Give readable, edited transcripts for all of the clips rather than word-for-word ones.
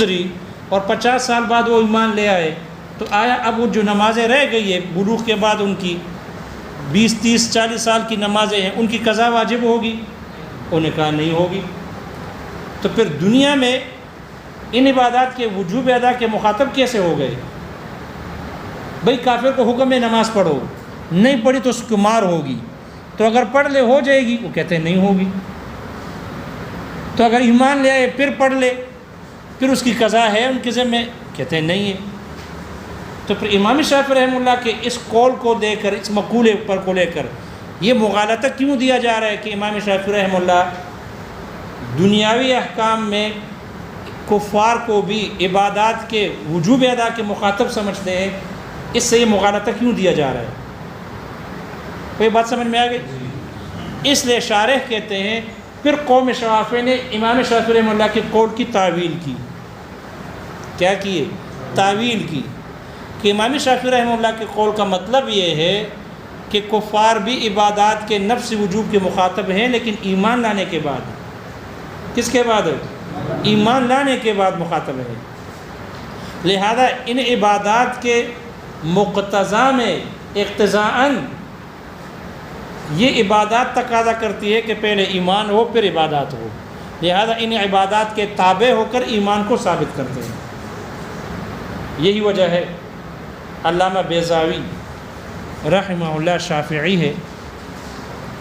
گزری اور 50 سال بعد وہ ایمان لے آئے، تو آیا اب وہ جو نمازیں رہ گئی ہے بلوغ کے بعد ان کی 20 30 40 سال کی نمازیں ہیں، ان کی قضا واجب ہوگی؟ انہوں نے کہا نہیں ہوگی۔ تو پھر دنیا میں ان عبادات کے وجوب ادا کے مخاطب کیسے ہو گئے؟ بھئی کافر کو حکم ہے نماز پڑھو، نہیں پڑھی تو اس کو مار ہوگی، تو اگر پڑھ لے ہو جائے گی، وہ کہتے ہیں نہیں ہوگی۔ تو اگر ایمان لے آئے پھر پڑھ لے، پھر اس کی قضا ہے ان کے ذمہ، کہتے ہیں نہیں ہے۔ تو پھر امام شافعی رحمہ اللہ کے اس قول کو دے کر، اس مقولے پر کو لے کر یہ مغالطہ کیوں دیا جا رہا ہے کہ امام شافعی رحمہ اللہ دنیاوی احکام میں کفار کو بھی عبادات کے وجوب ادا کے مخاطب سمجھتے ہیں؟ اس سے یہ مغالطہ کیوں دیا جا رہا ہے؟ کوئی بات سمجھ میں آ گئی؟ اس لیے شارح کہتے ہیں پھر قوم شافعی نے امام شافعی رحمہ اللہ کے قول کی تعویل کی۔ کیا کیے؟ تعویل کی کہ امام شافعی رحمہ اللہ کے قول کا مطلب یہ ہے کہ کفار بھی عبادات کے نفس وجوب کے مخاطب ہیں، لیکن ایمان لانے کے بعد۔ کس کے بعد؟ ایمان لانے کے بعد مخاطب ہیں۔ لہذا ان عبادات کے مقتضا میں اقتضاءً یہ عبادات تقاضا کرتی ہے کہ پہلے ایمان ہو پھر عبادات ہو، لہذا ان عبادات کے تابع ہو کر ایمان کو ثابت کرتے ہیں۔ یہی وجہ ہے علامہ بیضاوی رحمہ اللہ شافعی ہے،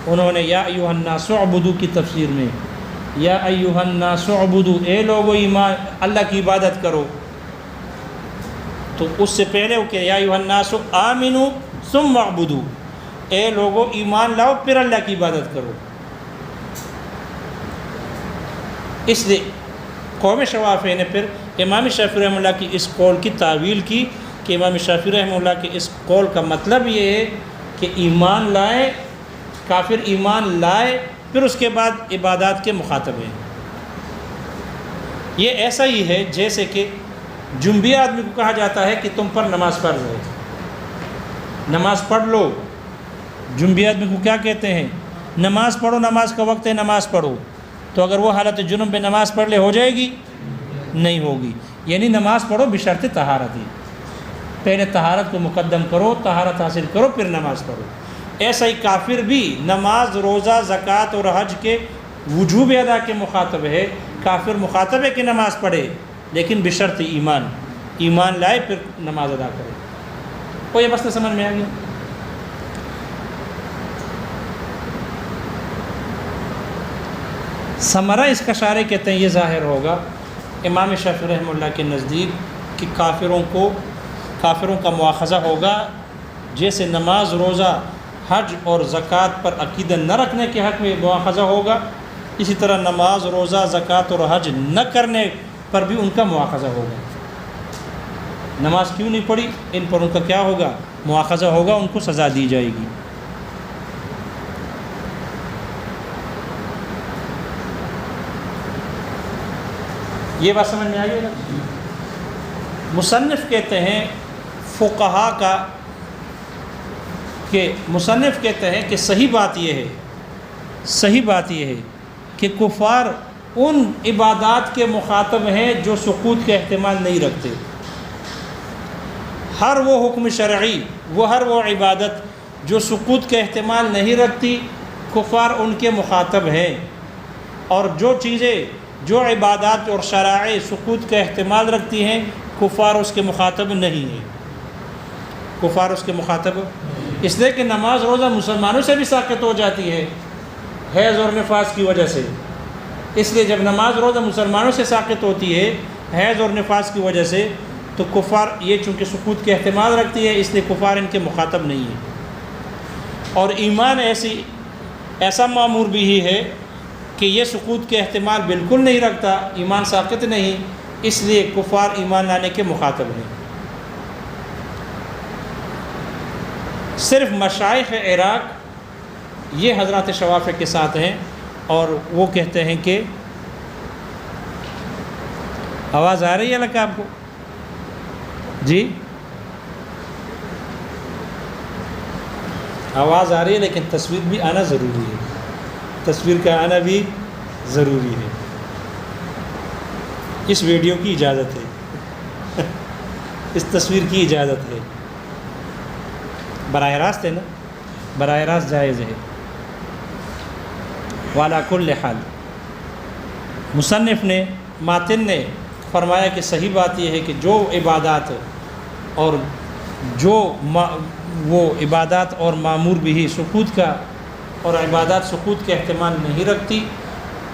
انہوں نے یا ایھا الناس اعبدوا کی تفسیر میں یا ایھا الناس اعبدوا، اے لوگو ایمان اللہ کی عبادت کرو، تو اس سے پہلے کہ یا ایھا الناس آمنوا ثم اعبدوا، اے لوگو ایمان لاؤ پھر اللہ کی عبادت کرو۔ اس لیے قوم شافعی نے پھر امام شافعی رحمہ اللہ کی اس قول کی تعویل کی کہ امام شافعی رحمہ اللہ کے اس قول کا مطلب یہ ہے کہ ایمان لائے، کافر ایمان لائے پھر اس کے بعد عبادات کے مخاطب ہیں۔ یہ ایسا ہی ہے جیسے کہ جنبی آدمی کو کہا جاتا ہے کہ تم پر نماز فرض ہے، نماز پڑھ لو۔ جنبی آدمی کو کیا کہتے ہیں؟ نماز پڑھو، نماز کا وقت ہے، نماز پڑھو۔ تو اگر وہ حالت جنب میں نماز پڑھ لے ہو جائے گی؟ نہیں ہوگی۔ یعنی نماز پڑھو بشرط طہارت ہی، پہلے طہارت کو مقدم کرو، طہارت حاصل کرو پھر نماز پڑھو۔ ایسا ہی کافر بھی نماز، روزہ، زکوٰۃ اور حج کے وجوب ادا کے مخاطب ہے۔ کافر مخاطب ہے کہ نماز پڑھے، لیکن بشرط ایمان، ایمان لائے پھر نماز ادا کرے۔ وہ یہ مسئلہ سمجھ میں آ گیا؟ ثمرہ اس کا شارح کہتے ہیں یہ ظاہر ہوگا امام شافعی رحمہ اللہ کے نزدیک کہ کافروں کا مواخذہ ہوگا جیسے نماز، روزہ، حج اور زکوٰۃ پر عقیدہ نہ رکھنے کے حق میں مواخذہ ہوگا، اسی طرح نماز، روزہ، زکوٰۃ اور حج نہ کرنے پر بھی ان کا مواخذہ ہوگا۔ نماز کیوں نہیں پڑھی، ان پر ان کا کیا ہوگا؟ مواخذہ ہوگا، ان کو سزا دی جائے گی۔ یہ بات سمجھ میں آ گئی نا؟ مصنف کہتے ہیں فقہا کا کہ مصنف کہتے ہیں کہ صحیح بات یہ ہے کہ کفار ان عبادات کے مخاطب ہیں جو سقوط کا احتمال نہیں رکھتے۔ ہر وہ حکم شرعی، ہر وہ عبادت جو سقوط کا احتمال نہیں رکھتی، کفار ان کے مخاطب ہیں، اور جو عبادات اور شرائع سقوط کا احتمال رکھتی ہیں، کفار اس کے مخاطب نہیں ہیں۔ کفار اس کے مخاطب اس لیے کہ نماز، روزہ مسلمانوں سے بھی ساقط ہو جاتی ہے حیض اور نفاس کی وجہ سے۔ اس لیے جب نماز، روزہ مسلمانوں سے ساقط ہوتی ہے حیض اور نفاس کی وجہ سے، تو کفار یہ چونکہ سقوط کے احتمال رکھتی ہے، اس لیے کفار ان کے مخاطب نہیں ہیں۔ اور ایمان ایسا معمور بھی ہی ہے کہ یہ سقوط کے احتمال بالکل نہیں رکھتا، ایمان ساقط نہیں، اس لیے کفار ایمان لانے کے مخاطب ہیں۔ صرف مشائخ عراق یہ حضرات شوافع کے ساتھ ہیں، اور وہ کہتے ہیں کہ آواز آ رہی ہے لگا آپ کو؟ جی آواز آ رہی ہے، لیکن تصویر بھی آنا ضروری ہے، تصویر کا آنا بھی ضروری ہے۔ اس ویڈیو کی اجازت ہے اس تصویر کی اجازت ہے، براہ راست ہے نا، براہ راست جائز ہے۔ وعلی کل حال مصنف نے، ماتن نے فرمایا کہ صحیح بات یہ ہے کہ جو عبادات اور جو وہ عبادات اور معمور بھی سقوط کا، اور عبادات سقوط کے احتمال نہیں رکھتی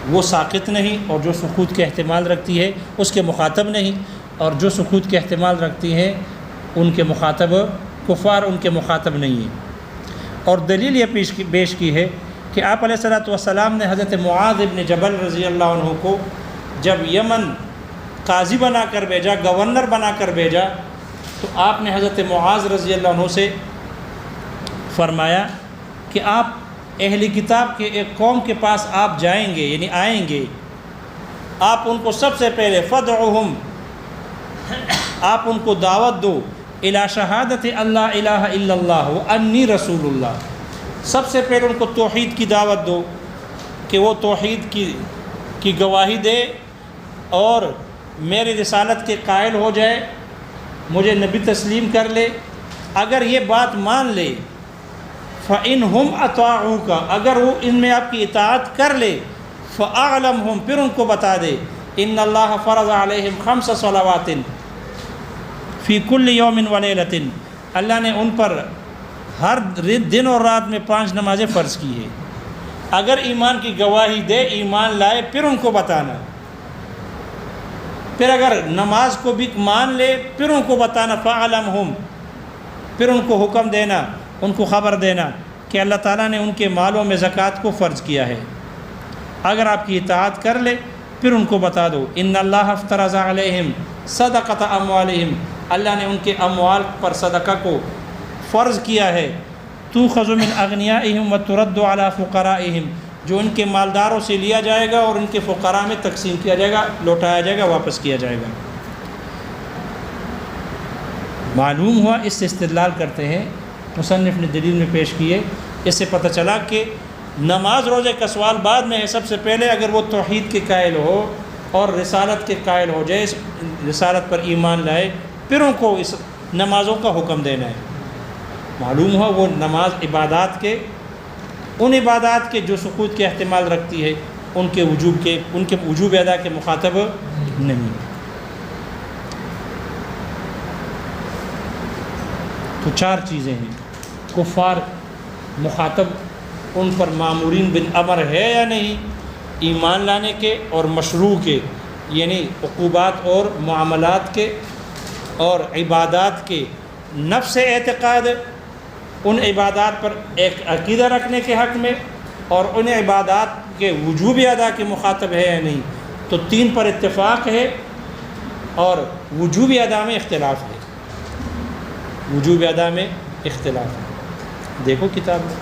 وہ ساقط نہیں، اور جو سقوط کے احتمال رکھتی ہے اس کے مخاطب نہیں، اور جو سقوط کے احتمال رکھتی ہیں ان کے مخاطب کفار، ان کے مخاطب نہیں ہیں۔ اور دلیل یہ پیش کی ہے کہ آپ علیہ الصلوۃ والسلام نے حضرت معاذ بن جبل رضی اللہ عنہ کو جب یمن قاضی بنا کر بھیجا، گورنر بنا کر بھیجا، تو آپ نے حضرت معاذ رضی اللہ عنہ سے فرمایا کہ آپ اہل کتاب کے ایک قوم کے پاس آپ جائیں گے، یعنی آئیں گے، آپ ان کو سب سے پہلے فدعوہم، آپ ان کو دعوت دو الی شہادت اللہ الہ الا اللہ وانی رسول اللہ، سب سے پہلے ان کو توحید کی دعوت دو کہ وہ توحید کی گواہی دے اور میری رسالت کے قائل ہو جائے، مجھے نبی تسلیم کر لے۔ اگر یہ بات مان لے، فَإِنْهُمْ أَطَاعُوكَ، اگر وہ ان میں آپ کی اطاعت کر لے، فَأَعْلَمْهُمْ، پھر ان کو بتا دے، إِنَّ اللَّهَ فَرَضَ عَلَيْهِمْ 5 صلوات فی کل یوم ولیلۃ، اللہ نے ان پر ہر دن اور رات میں 5 نمازیں فرض کی ہے۔ اگر ایمان کی گواہی دے، ایمان لائے، پھر ان کو بتانا، پھر اگر نماز کو بھی مان لے پھر ان کو بتانا، فَعَلَمْهُمْ، پھر ان کو حکم دینا، ان کو خبر دینا کہ اللہ تعالیٰ نے ان کے مالوں میں زکوٰۃ کو فرض کیا ہے۔ اگر آپ کی اطاعت کر لے پھر ان کو بتا دو، إِنَّ اللَّهَ افْتَرَضَ عَلَيْهِمْ صَدَقَةَ أَمْوَالِهِمْ، اللہ نے ان کے اموال پر صدقہ کو فرض کیا ہے، تُؤْخَذُ مِنْ أَغْنِيَائِهِمْ وَتُرَدُّ عَلَى فُقَرَائِهِمْ، جو ان کے مالداروں سے لیا جائے گا اور ان کے فقراء میں تقسیم کیا جائے گا، لوٹایا جائے گا، واپس کیا جائے گا۔ معلوم ہوا، اس سے استدلال کرتے ہیں، مصنف نے دلیل میں پیش کیے، اس سے پتہ چلا کہ نماز روزے کا سوال بعد میں ہے، سب سے پہلے اگر وہ توحید کے قائل ہو اور رسالت کے قائل ہو جائے، اس رسالت پر ایمان لائے، پھر ان کو اس نمازوں کا حکم دینا ہے۔ معلوم ہوا وہ نماز عبادات کے، ان عبادات کے جو سقوط کے احتمال رکھتی ہے، ان کے وجوب ادا کے مخاطب نہیں۔ تو 4 چیزیں ہیں، کفار مخاطب ان پر مامورین بالامر ہے یا نہیں، ایمان لانے کے اور مشروع کے، یعنی عقوبات اور معاملات کے اور عبادات کے، نفس اعتقاد ان عبادات پر ایک عقیدہ رکھنے کے حق میں، اور ان عبادات کے وجوب ادا کے مخاطب ہے یا نہیں۔ تو 3 پر اتفاق ہے اور وجوب ادا میں اختلاف ہے، وجوب ادا میں اختلاف ہے۔ دیکھو کتاب میں،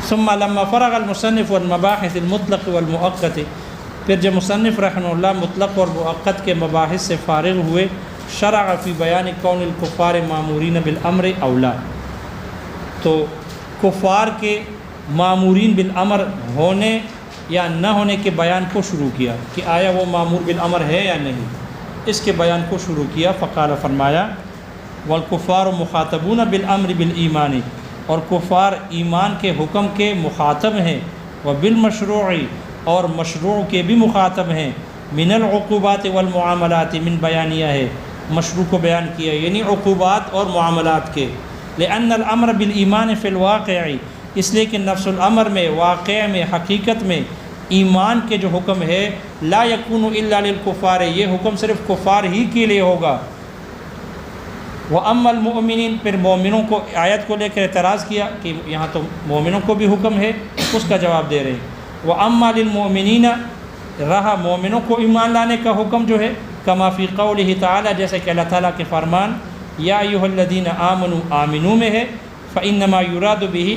ثم لما فرغ المصنف والمباحث المطلق والمؤقت، پھر جب مصنف رحمہ اللہ مطلق اور مؤقت کے مباحث سے فارغ ہوئے، شرع فی بیان کون الکفار مامورین بالامر اولا، تو کفار کے مامورین بالامر ہونے یا نہ ہونے کے بیان کو شروع کیا کہ آیا وہ مامور بالامر ہے یا نہیں، اس کے بیان کو شروع کیا۔ فقال، فرمایا، والکفار مخاطبون بالامر بالایمان، اور کفار ایمان کے حکم کے مخاطب ہیں، وبالمشروع، اور مشروع کے بھی مخاطب ہیں، من العقوبات والمعاملات، من بیانیہ ہے، مشروع کو بیان کیا یعنی عقوبات اور معاملات کے، لأن الامر بالایمان فی الواقع، اس لیے کہ نفس الامر میں، واقع میں، حقیقت میں ایمان کے جو حکم ہے، لا یکون الا للکفار، یہ حکم صرف کفار ہی کے لیے ہوگا۔ وَأَمَّا الْمُؤْمِنِينَ، پھر مومنوں کو آیت کو لے کر اعتراض کیا کہ یہاں تو مومنوں کو بھی حکم ہے، اس کا جواب دے رہے ہیں۔ وَأَمَّا لِلْمُؤْمِنِينَ، رہا مومنوں کو ایمان لانے کا حکم جو ہے، کما فی قولہ تعالی، جیسے کہ اللہ تعالیٰ کے فرمان یا ایھا الذین آمنوا، آمنوا میں ہے، فإنما یراد بہ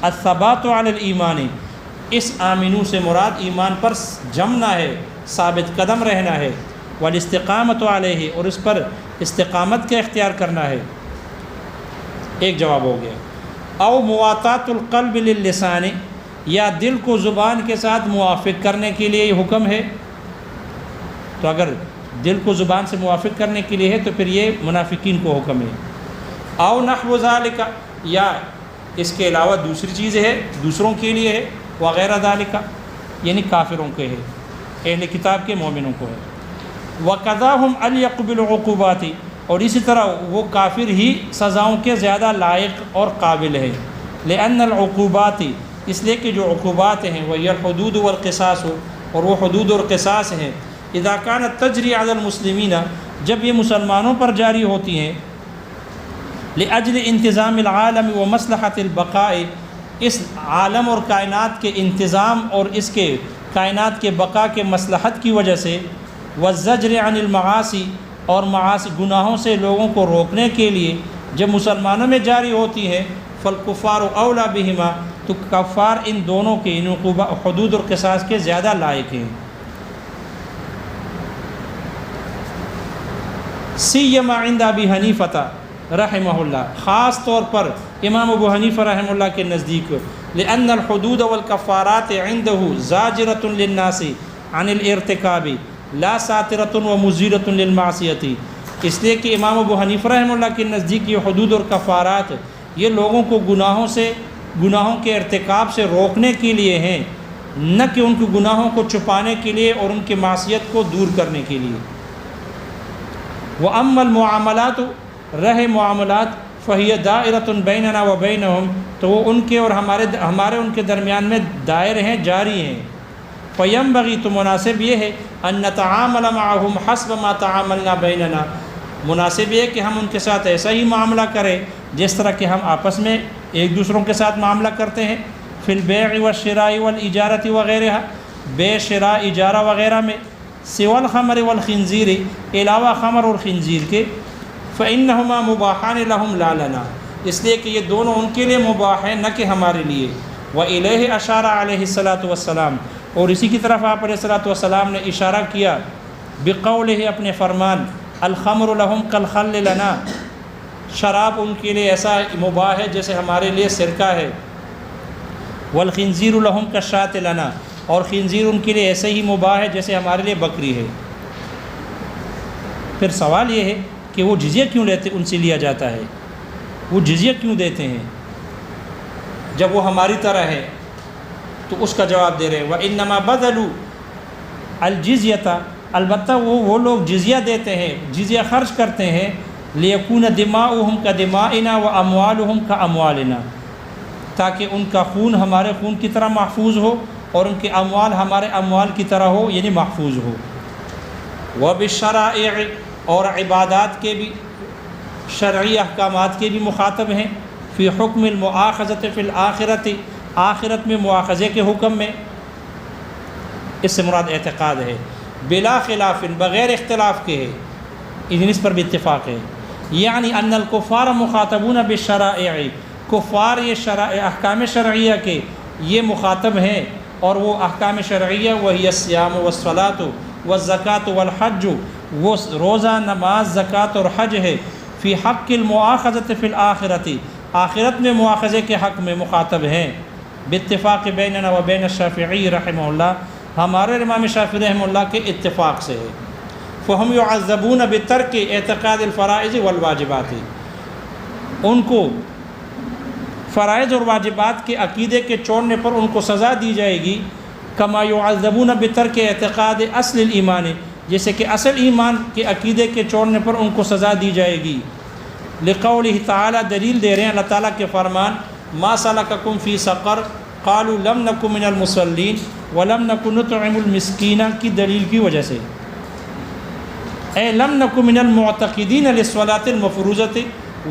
الثبات علی الایمان، اس آمنو سے مراد ایمان پر جمنا ہے، ثابت قدم رہنا ہے، والاستقامت علیہ، اور اس پر استقامت کا اختیار کرنا ہے۔ ایک جواب ہو گیا۔ او مواطات القلب للسان، یا دل کو زبان کے ساتھ موافق کرنے کے لیے یہ حکم ہے؟ تو اگر دل کو زبان سے موافق کرنے کے لیے ہے تو پھر یہ منافقین کو حکم ہے۔ او نحو ذالک، یا اس کے علاوہ دوسری چیز ہے، دوسروں کے لیے ہے، وغیرہ ذالک یعنی کافروں کے ہے، اہل کتاب کے مومنوں کو ہے۔ وَقَضَاهُمْ أَنْ يَقْبِلُوا الْعُقُوبَاتِ، اور اسی طرح وہ کافر ہی سزاؤں کے زیادہ لائق اور قابل ہے۔ لِأَنَّ الْعُقُوبَاتِ، اس لیے کہ جو عقوبات ہیں وہ الحدود والقصاص، اور وہ حدود اور قصاص ہیں، اذا كانت تجری علی المسلمین، جب یہ مسلمانوں پر جاری ہوتی ہیں، لأجل انتظام العالم و مصلحت البقاء، اس عالم اور کائنات کے انتظام اور اس کے کائنات کے بقا کے مصلحت کی وجہ سے، والزجر عن المعاصی، اور معاصی گناہوں سے لوگوں کو روکنے کے لیے جب مسلمانوں میں جاری ہوتی ہے، فالکفار اولا بہما، تو کفار ان دونوں کے ان حدود اور قصاص کے زیادہ لائق ہیں۔ سیما عند ابی حنیفہ رحمہ اللہ، خاص طور پر امام ابو حنیفہ رحمہ اللہ کے نزدیک، لأن الحدود والکفارات عنده زاجرۃ للناس عن الارتکاب لا ساترۃ ومزیلۃ للمعصیۃ، اس لیے کہ امام ابو حنیفہ رحمہ اللہ کے نزدیک یہ حدود اور کفارات یہ لوگوں کو گناہوں کے ارتکاب سے روکنے کے لیے ہیں، نہ کہ ان کے گناہوں کو چھپانے کے لیے اور ان کی معصیت کو دور کرنے کے لیے۔ وَأَمَّا الْمُعَامَلَاتُ، رہ معاملات، فَهِيَ دَائِرَةٌ بَيْنَنَا وَبَيْنَهُمْ، تو وہ ان کے اور ہمارے ان کے درمیان میں دائر ہیں، جاری ہیں۔ فَيَنبَغِي، تو مناسب یہ ہے، أَن نَتَعَامَلَ مَعَهُمْ حَسْبَ مَا تَعَامَلْنَا بَيْنَنَا، مناسب یہ کہ ہم ان کے ساتھ ایسا ہی معاملہ کریں جس طرح کہ ہم آپس میں ایک دوسروں کے ساتھ معاملہ کرتے ہیں، فی البیع والشراء والإجارة وغیرہ، بے، شراء، اجارہ وغیرہ میں، سوى الخمر والخنزیر، علاوہ خمر اور خنزیر کے، فإنہما مباحان لهم لا لنا، اس لیے کہ یہ دونوں ان کے لیے مباح ہیں، نہ کہ ہمارے لیے۔ وإلیہ اشار علیہ الصلاۃ والسلام، اور اسی کی طرف آپ علیہ الصلاۃ والسلام نے اشارہ کیا، بقولہ، اپنے فرمان، الخمر لهم کالخل لنا، شراب ان کے لیے ایسا مباح ہے جیسے ہمارے لیے سرکہ ہے، والخنزیر لهم کالشاۃ لنا، اور خنزیر ان کے لیے ایسے ہی مباح ہے جیسے ہمارے لیے بکری ہے۔ پھر سوال یہ ہے کہ وہ جزیہ کیوں لیتے، ان سے لیا جاتا ہے، وہ جزیہ کیوں دیتے ہیں جب وہ ہماری طرح ہے؟ تو اس کا جواب دے رہے ہیں، وَإِنَّمَا بَذَلُوا الْجِزْيَةَ، البتہ وہ لوگ جزیہ دیتے ہیں، جزیہ خرچ کرتے ہیں، لِيَكُونَ دِمَاؤُهُمْ كَدِمَائِنَا وَأَمْوَالُهُمْ كَأَمْوَالِنَا، تاکہ ان کا خون ہمارے خون کی طرح محفوظ ہو اور ان کے اموال ہمارے اموال کی طرح ہو، یعنی محفوظ ہو۔ وَبِالشَّرَائِعِ، اور عبادات کے بھی، شرعی احکامات کے بھی مخاطب ہیں، فی حکم المؤاخذۃ فی الآخرۃ، آخرت میں مؤاخذے کے حکم میں، اس سے مراد اعتقاد ہے، بلا خلاف، بغیر اختلاف کے ہے، اس پر بھی اتفاق ہے، یعنی ان الکفار مخاطبون بالشرائع، کفار یہ احکام شرعیہ کے یہ مخاطب ہیں، اور وہ احکام شرعیہ وہی الصیام والصلاۃ والزکوٰۃ والحج، وہ روزہ، نماز، زکوٰۃ اور حج ہے، فی حق المؤاخذۃ فی الآخرۃ، آخرت میں مؤاخذے کے حق میں مخاطب ہیں، باتفاق بیننا و بین الشافعی رحمہ اللہ، ہمارے امام شافعی رحمہ اللہ کے اتفاق سے ہے۔ فہم یعذبون بترک اعتقاد الفرائض والواجبات، ان کو فرائض اور واجبات کے عقیدے کے چھوڑنے پر ان کو سزا دی جائے گی، کما یعذبون بترک اعتقاد اصل الایمان، جیسے کہ اصل ایمان کے عقیدے کے چھوڑنے پر ان کو سزا دی جائے گی۔ لقولہ تعالی، دلیل دے رہے ہیں اللہ تعالیٰ کے فرمان، ما سلککم فی سقر قالوا لم نک من المصلین ولم نک نطعم المسکین کی دلیل کی وجہ سے، اے لم نک من المعتقدین للصلاۃ المفروضۃ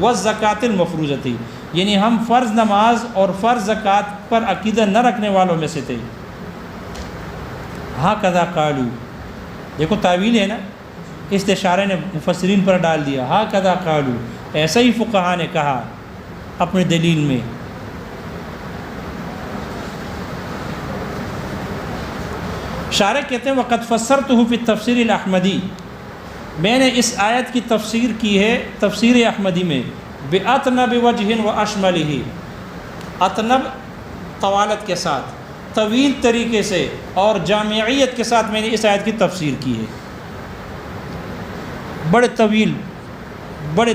والزکوٰۃ المفروضۃ، یعنی ہم فرض نماز اور فرض زکوٰۃ پر عقیدہ نہ رکھنے والوں میں سے تھے۔ ہاکذا قالوا، دیکھو تعویل ہے نا، استشارے نے مفسرین پر ڈال دیا، ہاکذا قالوا، ایسا ہی فقہا نے کہا اپنی دلیل میں۔ شارح کہتے ہیں وقد فسرتہ فی التفسیر الاحمدی، میں نے اس آیت کی تفسیر کی ہے تفسیر احمدی میں، بأطنب وجہ و اشملہ، اطنب طوالت کے ساتھ، طویل طریقے سے اور جامعیت کے ساتھ میں نے اس آیت کی تفسیر کی ہے، بڑے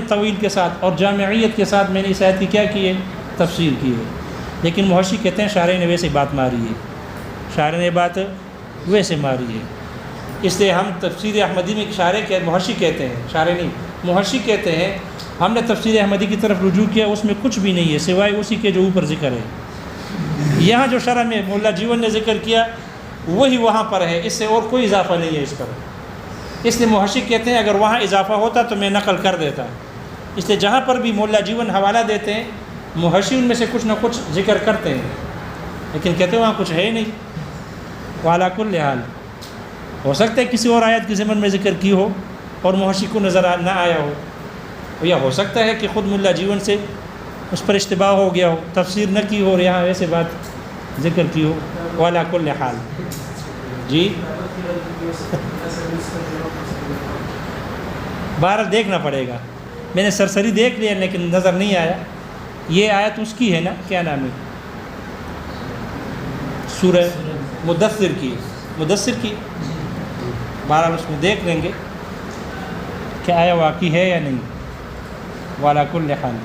طویل کے ساتھ اور جامعیت کے ساتھ میں نے اس آیت کی کیا کی ہے؟ تفسیر کی ہے۔ لیکن محشی کہتے ہیں شارح نے ویسے بات ماری ہے، شارح نے بات ویسے ماری ہے، اس لیے ہم تفسیر احمدی میں محشی کہتے ہیں، شارح نہیں، محشی کہتے ہیں ہم نے تفسیر احمدی کی طرف رجوع کیا، اس میں کچھ بھی نہیں ہے سوائے اسی کے جو اوپر ذکر ہے۔ یہاں جو شرح میں مولا جیون نے ذکر کیا وہی وہاں پر ہے، اس سے اور کوئی اضافہ نہیں ہے اس پر۔ اس لیے محشی کہتے ہیں اگر وہاں اضافہ ہوتا تو میں نقل کر دیتا، اس لیے جہاں پر بھی مولا جیون حوالہ دیتے ہیں محشی ان میں سے کچھ نہ کچھ ذکر کرتے ہیں، لیکن کہتے ہیں وہاں کچھ ہے ہی نہیں۔ وعلیٰ کل حال ہو سکتا ہے کسی اور آیت کے ضمن میں ذکر کی ہو اور محشی کو نظر نہ آیا ہو، یا ہو سکتا ہے کہ خود مولا جیون سے اس پر اشتباہ ہو گیا ہو، تفسیر نہ کی ہو اور یہاں ایسے بات ذکر کی ہو۔ وعلیٰ کل حال جی بہرحال دیکھنا پڑے گا، میں نے سرسری دیکھ لیا لیکن نظر نہیں آیا۔ یہ آیت اس کی ہے نا، کیا نام ہے، سورہ مدثر کی، بہرحال اس میں دیکھ لیں گے کہ آیا واقعی ہے یا نہیں۔ وعلیٰ کل حال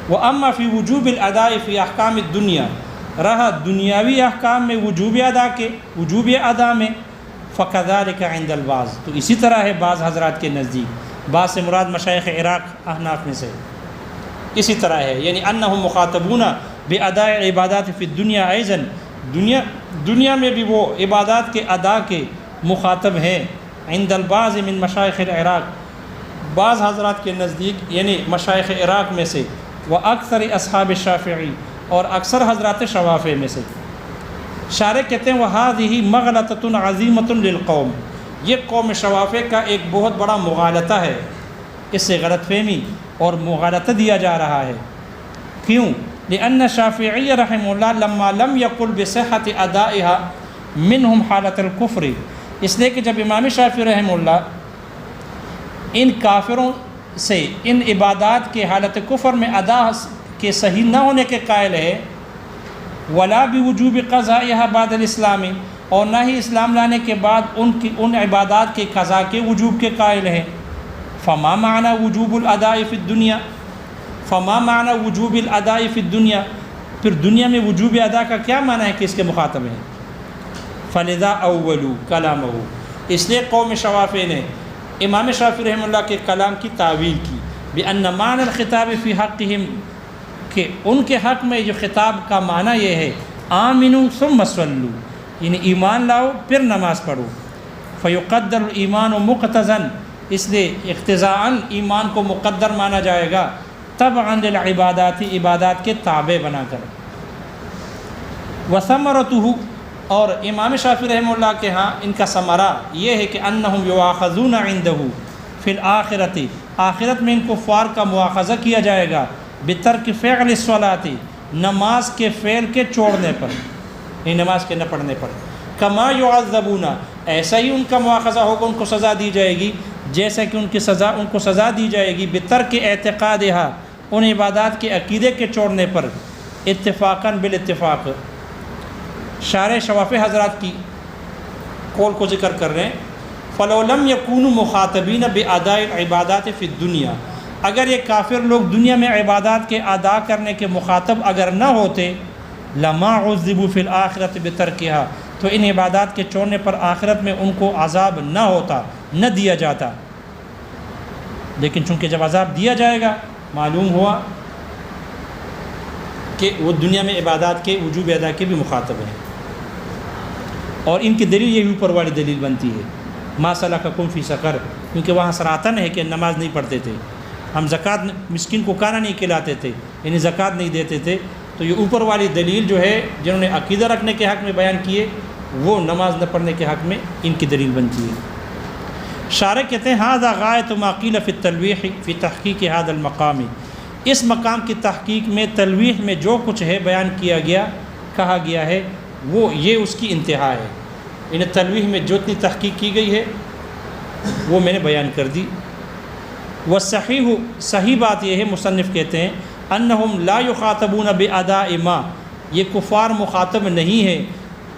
وَأَمَّا فِي وُجُوبِ الْأَدَاءِ فِي أَحْكَامِ الدُّنْيَا، رہا دنیاوی احکام میں وجوب ادا میں، فَكَذَلِكَ عِنْدَ الْبَعْضِ، تو اسی طرح ہے بعض حضرات کے نزدیک، بعض سے مراد مشائخ عراق احناف میں سے، اسی طرح ہے، یعنی أَنَّهُمْ مُخَاطَبُونَ بِأَدَاءِ الْعِبَادَاتِ فِي الدُّنْيَا أَيْضًا، دنیا میں بھی وہ عبادات کے ادا کے مخاطب ہیں، عند البعض من مشائخ العراق، بعض حضرات کے نزدیک یعنی مشائخ عراق میں سے، وَأَكْثَرِ أَصْحَابِ الشَّافِعِي، اور اکثر حضرات شوافع میں سے۔ شارح کہتے ہیں وَهَذِهِ مَغْلَطَةٌ عَظِيمَةٌ لِلْقَوْمِ، یہ قوم شوافع کا ایک بہت بڑا مغالطہ ہے، اس سے غلط فہمی اور مغالطہ دیا جا رہا ہے۔ کیوں؟ لأن الشافعی رحمہ اللہ لما لم يقل بصحة ادائها منهم حالت الکفر، اس لیے کہ جب امام شافعی رحمہ اللہ ان کافروں سے ان عبادات کے حالت کفر میں ادا کے صحیح نہ ہونے کے قائل ہے، ولا بوجوب قضائها بعد الاسلام، اور نہ ہی اسلام لانے کے بعد ان عبادات کے قضاء کے وجوب کے قائل ہے، فما معنی وجوب الاداء فی الدنیا، فما معنی وجوب الاداء فی الدنیا، پھر دنیا میں وجوب ادا کا کیا معنی ہے کہ اس کے مخاطب ہیں؟ فلذا اولوا کلامہ، اس لیے قوم شوافع نے امام شافعی رحمہ اللہ کے کلام کی تعویل کی، بأن معنی الخطاب فی حقہم، کہ ان کے حق میں جو خطاب کا معنی یہ ہے آمنوا ثم صلوا، یعنی ایمان لاؤ پھر نماز پڑھو، فیقدر الایمان مقتضن، اس لیے اقتضاءً ایمان کو مقدر مانا جائے گا، تبعاً للعبادات، عبادات کے تابع بنا کر، وثمرتہ، اور امام شافعی رحمہ اللہ کے ہاں ان کا ثمرہ یہ ہے کہ انہم یؤاخذون عندہ فی الآخرۃ، آخرت میں ان کفار کا مواخذہ کیا جائے گا، بترک فعل الصلاۃ، نماز کے فعل کے چھوڑنے پر، یعنی نماز کے نہ پڑھنے پر، کما یعذبون، ایسا ہی ان کا مواخذہ ہوگا، ان کو سزا دی جائے گی جیسا کہ ان کو سزا دی جائے گی، بترک اعتقادہا، ان عبادات کے عقیدے کے چھوڑنے پر، اتفاقاً بالاتفاق۔ شارح شوافع حضرات کی قول کو ذکر کر رہے ہیں، فلو لم یکونوا مخاطبین باداء العبادات فی الدنیا، اگر یہ کافر لوگ دنیا میں عبادات کے ادا کرنے کے مخاطب اگر نہ ہوتے، لما عذبوا فی الآخرۃ بترکہا، تو ان عبادات کے چھوڑنے پر آخرت میں ان کو عذاب نہ ہوتا، نہ دیا جاتا، لیکن چونکہ جب عذاب دیا جائے گا معلوم ہوا کہ وہ دنیا میں عبادات کے وجوب ادا کے بھی مخاطب ہیں، اور ان کی دلیل یہ اوپر والی دلیل بنتی ہے، ما سلککم فی سقر، کیونکہ وہاں صراحتاً ہے کہ نماز نہیں پڑھتے تھے، ہم زکوٰۃ مسکین کو کھانا نہیں کھلاتے تھے، یعنی زکوٰۃ نہیں دیتے تھے، تو یہ اوپر والی دلیل جو ہے جنہوں نے عقیدہ رکھنے کے حق میں بیان کیے وہ نماز نہ پڑھنے کے حق میں ان کی دلیل بنتی ہے۔ شارح کہتے ہیں ھذا غایۃ ما قیل فی التلویح فی تحقیق ھذا المقام، اس مقام کی تحقیق میں تلویح میں جو کچھ ہے بیان کیا گیا، کہا گیا ہے، وہ یہ اس کی انتہا ہے، یعنی تلویح میں جو اتنی تحقیق کی گئی ہے وہ میں نے بیان کر دی۔ والصحیح، صحیح بات یہ ہے، مصنف کہتے ہیں انہم لا یخاطبون باداء ما، یہ کفار مخاطب نہیں ہے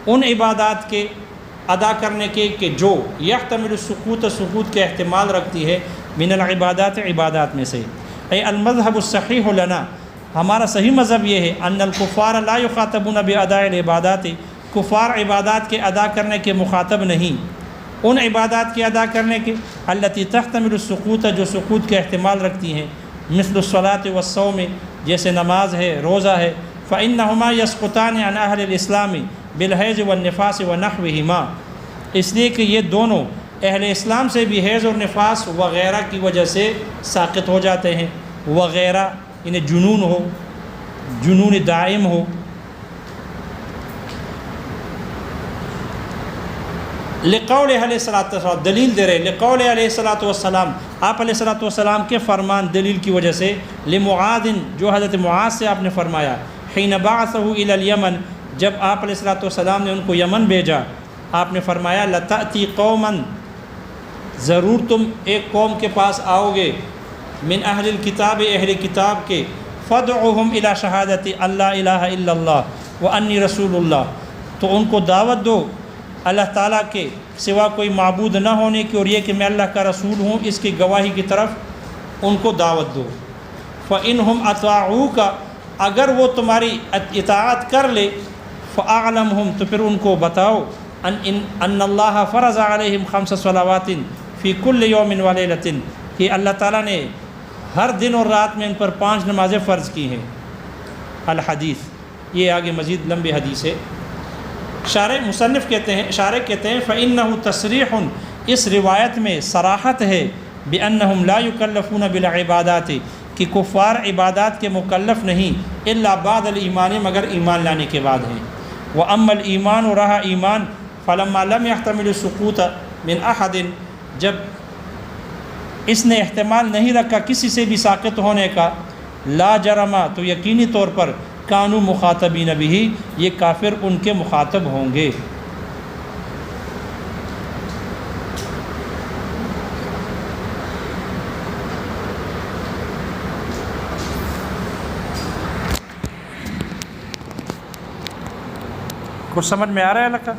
ان عبادات کے ادا کرنے کے کہ جو یحتمل السقوط سقوط کے احتمال رکھتی ہے من العبادات عبادات میں سے. اے المذہب الصحیح لنا ہمارا صحیح مذہب یہ ہے ان الکفار لا یخاطبون باداء العبادات کفار عبادات کے ادا کرنے کے مخاطب نہیں، ان عبادات کے ادا کرنے کے التی تحتمل السقوط جو سقوط کے احتمال رکھتی ہیں مثل الصلاۃ والصوم جیسے نماز ہے روزہ ہے. فإنہما یسقطان عن اہل الاسلام بالحیض والنفاس ونحوہما اس لیے کہ یہ دونوں اہل اسلام سے بھی حیض اور نفاس وغیرہ کی وجہ سے ساقط ہو جاتے ہیں. وغیرہ انہیں جنون ہو، جنون دائم ہو. لقول علیہ الصلوۃ والسلام دلیل دے رہے لقول علیہ الصلوۃ والسلام آپ علیہ الصلوۃ والسلام کے فرمان دلیل کی وجہ سے لمعاذ جو حضرت معاذ سے آپ نے فرمایا حین بعثہ الی الیمن جب آپ علیہ الصلوۃ والسلام نے ان کو یمن بھیجا آپ نے فرمایا لتأتی قوما ضرور تم ایک قوم کے پاس آؤ گے من اہل الکتاب اہل کتاب کے فادعوہم الی شہادت اللہ الہ الا اللہ وانی رسول اللہ تو ان کو دعوت دو اللہ تعالیٰ کے سوا کوئی معبود نہ ہونے کی اور یہ کہ میں اللہ کا رسول ہوں اس کی گواہی کی طرف ان کو دعوت دو. فإنہم اطاعوک اگر وہ تمہاری اطاعت کر لے فأعلمہم تو پھر ان کو بتاؤ ان اللہ فرض علیہم 5 صلوات فی کل یوم ولیلۃ کہ اللہ تعالیٰ نے ہر دن اور رات میں ان پر 5 نمازیں فرض کی ہیں. الحدیث یہ آگے مزید لمبی حدیث ہے. شارح مصنف کہتے ہیں شارح کہتے ہیں فإنہ تصریح اس روایت میں صراحت ہے بأنہم لا یکلفون بالعبادات کہ کفار عبادات کے مکلف نہیں الا بعد الایمان مگر ایمان لانے کے بعد ہیں. واما الایمان رہا ایمان فلما لم يحتمل السقوط من احد جب اس نے احتمال نہیں رکھا کسی سے بھی ساقط ہونے کا لا جرما تو یقینی طور پر کانو مخاطبین بھی یہ کافر ان کے مخاطب ہوں گے. کچھ سمجھ میں آ رہا ہے لگتا؟